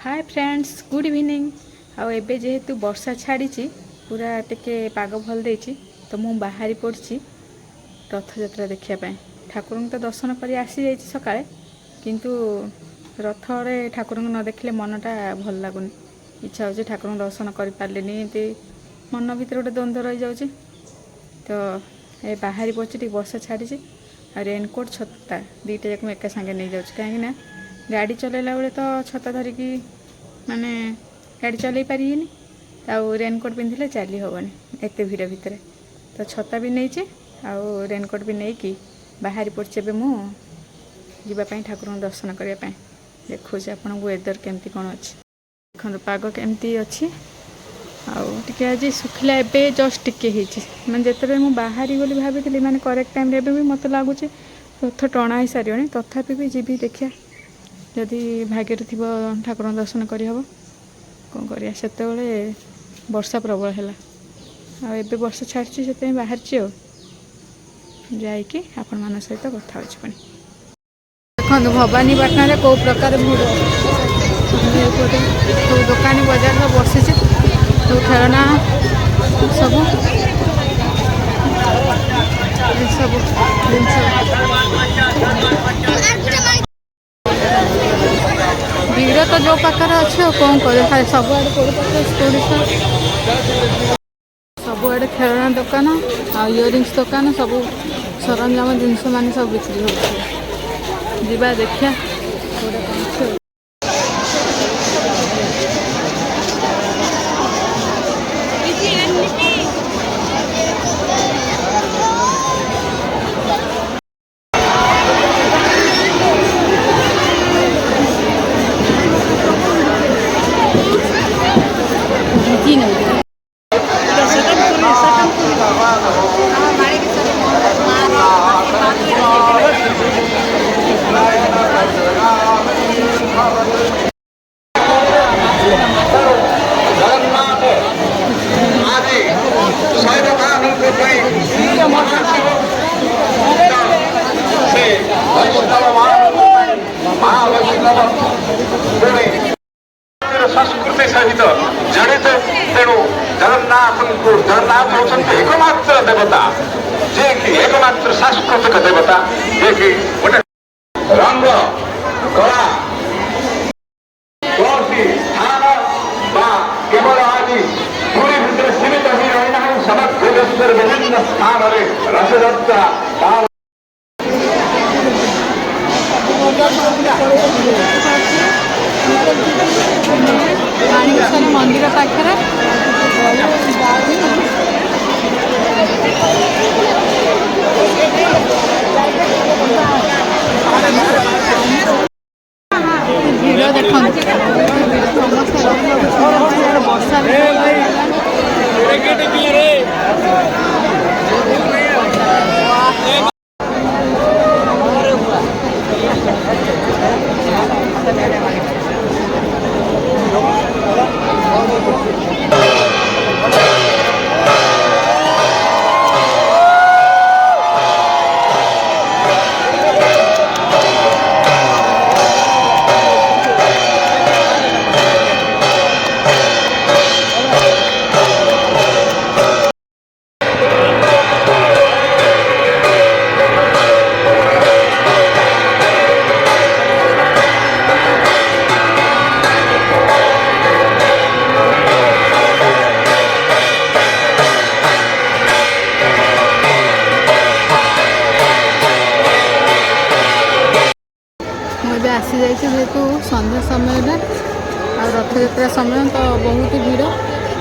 Hi friends good evening. आउ एबे जेहेतु वर्षा छाड़ी पूरा टिके पाग भल देछि तो मु बाहरी पड़छि रथयात्रा देखापी। ठाकुर तो दर्शन कर आसी जाइए सका किंतु रथ रे ठाकुर न देखले मनटा भल लगुनि। इच्छा हो ठाकुर दर्शन कर पारे मन भर गोटे द्वंद्व रही जाऊँगी। तो ये बाहरी पड़े वर्षा छाड़ी रेनकोट छता दुईटा जाक एका सागे नहीं जाऊँ कहीं गाड़ी चलैला बेले तो छता धरिकी माने गाड़ी चलै पारिनी रेनकोट पिंधिले चली हेनी एत भिड़ भितर। तो छता भी नहीं आउ रेनकोट भी नहीं कि बाहरी पड़े मुझे ठाकुर दर्शन करने देखो आपन को वेदर केमती कौन अच्छी देखो पाग केमती अच्छी आउे आज सुखला ए जस्ट टिके मैंने जिते मुझे बाहरी गली भाभी मैंने करेक्ट टाइम भी मत लगुच रथ टणा हो सारे तथापि भी जी देखिया जदि भाग्य थी ठाकुर दर्शन करहब कौन करिया सेते वर्षा प्रबल है आबे वर्षा छाड़ी से बाहर जाकि आपण मान सहित कथा हो देखो भवानीपाटना रे कौ प्रकार भिड़ सब दुकानी बजार सब बसी सब खेलना सब सब भीड़ तो जो पाखे अच्छे कौन कर सबुआड़े सबुआड़े खेलना दुकान आ इयरिंग्स दुकान सब सरंजाम जिनस मान सब बिक्री हो देखिया संस्कृति सहित जड़ित तेणु जगन्नाथ होती एकमात्र देवता जे कि एकमात्र सांस्कृतिक देवता जे कि गोटे रंग कला कौन स्थान केवल आज पूरी भितर सीमित हो रही है समग्र देशर विभिन्न स्थान में रथयात्रा मंदिर पाखे भीड़ देख वर्षा आसी जाइए जेहेतु संध्या समय आ रथयात्रा समय तो बहुत भीड़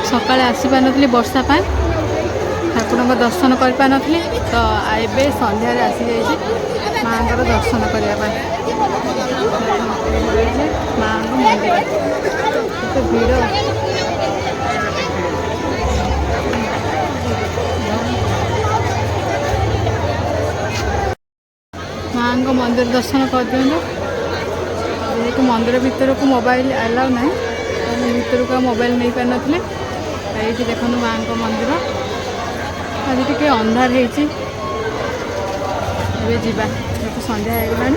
सका आसपार नी वर्षा पाए ठाकुर दर्शन कर पार नी तो ए संध्यार आसी जाइए माँ दर्शन करने माँ मंदिर तो भीड़ माँ मंदिर दर्शन कर दिखाँ जेहेतु मंदिर भितर को मोबाइल अलाउ ना भितर को मोबाइल नहीं पार नी ये देखो माँ मंदिर आज टे अंधार हो संध्या हो गला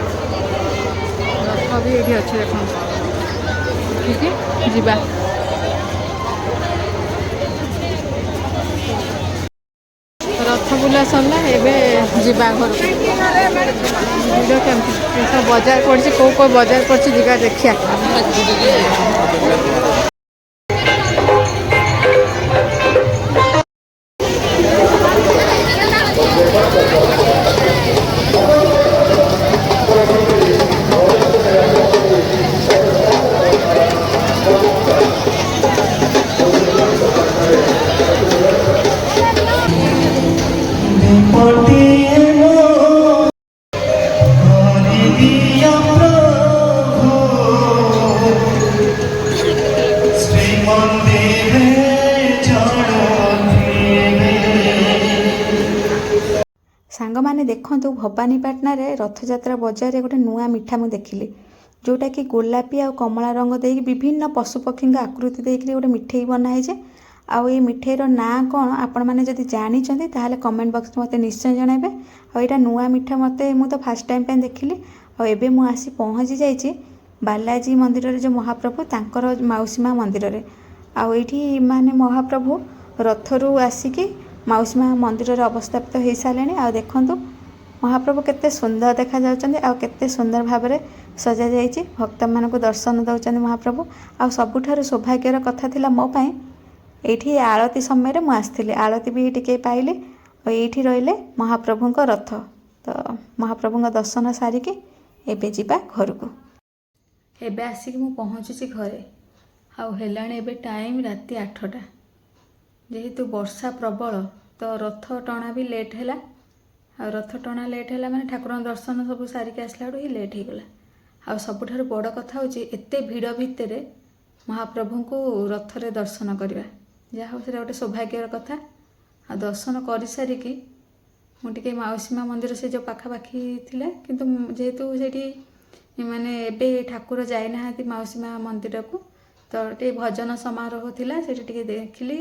रथ भी ये अच्छे देखो ଦେଖିକି ଯିବା। ରଥ ବୁଲା ସରିଲା, ଏବେ ଯିବା ଘରକୁ। ଭିଡ଼ିଓ କେମିତି ସବୁ ବଜାର ପଡ଼ିଛି, କେଉଁ ବଜାର ପଡ଼ିଛି ଯିବା ଦେଖିବା। ସାଙ୍ଗମାନେ ଦେଖନ୍ତୁ, ଭବାନୀପାଟଣାରେ ରଥଯାତ୍ରା ବଜାରରେ ଗୋଟେ ନୂଆ ମିଠା ମୁଁ ଦେଖିଲି, ଯେଉଁଟାକି ଗୋଲାପୀ ଆଉ କମଳା ରଙ୍ଗ ଦେଇକି ବିଭିନ୍ନ ପଶୁପକ୍ଷୀଙ୍କ ଆକୃତି ଦେଇକି ଗୋଟେ ମିଠେଇ ବନା ହେଇଛି। ଆଉ ଏଇ ମିଠେଇର ନାଁ କ'ଣ ଆପଣମାନେ ଯଦି ଜାଣିଛନ୍ତି ତାହେଲେ କମେଣ୍ଟ ବକ୍ସରେ ମୋତେ ନିଶ୍ଚୟ ଜଣାଇବେ। ଆଉ ଏଇଟା ନୂଆ ମିଠା, ମୁଁ ତ ଫାର୍ଷ୍ଟ ଟାଇମ୍ ପାଇଁ ଦେଖିଲି। ଆଉ ଏବେ ମୁଁ ଆସି ପହଞ୍ଚି ଯାଇଛି ବାଲାଜୀ ମନ୍ଦିରରେ, ଯେଉଁ ମହାପ୍ରଭୁ ତାଙ୍କର ମାଉସୀ ମା ମନ୍ଦିରରେ। ଆଉ ଏଇଠି ମାନେ ମହାପ୍ରଭୁ ରଥରୁ ଆସିକି ମାଉସୀ ମା ମନ୍ଦିରରେ ଅବସ୍ଥାପିତ ହୋଇସାରିଲେଣି। ଆଉ ଦେଖନ୍ତୁ ମହାପ୍ରଭୁ କେତେ ସୁନ୍ଦର ଦେଖାଯାଉଛନ୍ତି, ଆଉ କେତେ ସୁନ୍ଦର ଭାବରେ ସଜାଯାଇଛି। ଭକ୍ତମାନଙ୍କୁ ଦର୍ଶନ ଦେଉଛନ୍ତି ମହାପ୍ରଭୁ। ଆଉ ସବୁଠାରୁ ସୌଭାଗ୍ୟର କଥା ଥିଲା ମୋ ପାଇଁ, ଏଇଠି ଆଳତି ସମୟରେ ମୁଁ ଆସିଥିଲି, ଆଳତି ବି ଟିକେ ପାଇଲି। ଆଉ ଏଇଠି ରହିଲେ ମହାପ୍ରଭୁଙ୍କ ରଥ। ତ ମହାପ୍ରଭୁଙ୍କ ଦର୍ଶନ ସାରିକି ଏବେ ଯିବା ଘରକୁ। ଏବେ ଆସିକି ମୁଁ ପହଞ୍ଚୁଛି ଘରେ। ଆଉ ହେଲାଣି ଏବେ ଟାଇମ୍ ରାତି 8ଟା। ଯେହେତୁ ବର୍ଷା ପ୍ରବଳ, ତ ରଥ ଟଣା ବି ଲେଟ୍ ହେଲା। ଆଉ ରଥ ଟଣା ଲେଟ୍ ହେଲା ମାନେ ଠାକୁରଙ୍କ ଦର୍ଶନ ସବୁ ସାରିକି ଆସିଲା ବେଳକୁ ହିଁ ଲେଟ୍ ହେଇଗଲା। ଆଉ ସବୁଠାରୁ ବଡ଼ କଥା ହେଉଛି, ଏତେ ଭିଡ଼ ଭିତରେ ମହାପ୍ରଭୁଙ୍କୁ ରଥରେ ଦର୍ଶନ କରିବା, ଯାହା ହଉ ସେଇଟା ଗୋଟେ ସୌଭାଗ୍ୟର କଥା। ଆଉ ଦର୍ଶନ କରିସାରିକି ମୁଁ ଟିକେ ମାଉସୀ ମା ମନ୍ଦିର ସେ ଯେଉଁ ପାଖାପାଖି ଥିଲା, କିନ୍ତୁ ଯେହେତୁ ସେଇଠି ମାନେ ଏବେ ଠାକୁର ଯାଇନାହାନ୍ତି ମାଉସୀ ମା ମନ୍ଦିରକୁ, ତ ଟିକେ ଭଜନ ସମାରୋହ ଥିଲା, ସେଇଠି ଟିକେ ଦେଖିଲି।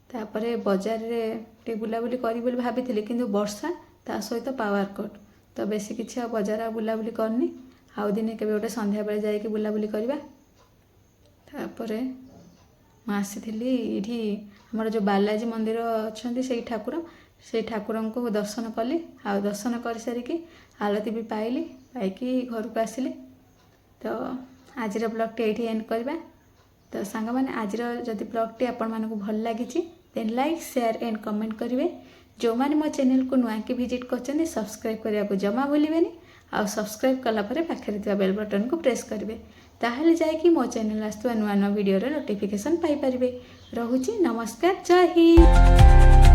ତାପରେ ବଜାରରେ ଟିକେ ବୁଲାବୁଲି କରିବି ବୋଲି ଭାବିଥିଲି, କିନ୍ତୁ ବର୍ଷା ତା ସହିତ ପାୱାର କଟ୍, ତ ବେଶୀ କିଛି ଆଉ ବଜାର ବୁଲାବୁଲି କରିନି। ଆଉ ଦିନେ କେବେ ଗୋଟେ ସନ୍ଧ୍ୟାବେଳେ ଯାଇକି ବୁଲାବୁଲି କରିବା। ତାପରେ ମୁଁ ଆସିଥିଲି ଏଇଠି ଆମର ଯେଉଁ ବାଲାଜୀ ମନ୍ଦିର ଅଛନ୍ତି ସେଇ ଠାକୁରଙ୍କୁ ଦର୍ଶନ କଲି। ଆଉ ଦର୍ଶନ କରିସାରିକି ଆଳତି ବି ପାଇକି ଘରକୁ ଆସିଲି। ତ ଆଜିର ବ୍ଲଗ୍ଟି ଏଇଠି ଏଣ୍ଡ କରିବା। ତ ସାଙ୍ଗମାନେ, ଆଜିର ଯଦି ବ୍ଲଗ୍ଟି ଆପଣମାନଙ୍କୁ ଭଲ ଲାଗିଛି ଦେନ୍ ଲାଇକ୍, ସେୟାର ଏଣ୍ଡ କମେଣ୍ଟ କରିବେ। ଯେଉଁମାନେ ମୋ ଚ୍ୟାନେଲକୁ ନୂଆକି ଭିଜିଟ୍ କରିଛନ୍ତି ସବସ୍କ୍ରାଇବ୍ କରିବାକୁ ଜମା ଭୁଲିବେନି। ଆଉ ସବସ୍କ୍ରାଇବ୍ କଲା ପରେ ପାଖରେ ଥିବା ବେଲ୍ ବଟନକୁ ପ୍ରେସ୍ କରିବେ, ତାହେଲେ ଯାଇକି ମୋ ଚ୍ୟାନେଲ ଆସୁଥିବା ନୂଆ ନୂଆ ଭିଡ଼ିଓର ନୋଟିଫିକେସନ୍ ପାଇପାରିବେ। ରହୁଛି, ନମସ୍କାର, ଜୟ ହିନ୍ଦ।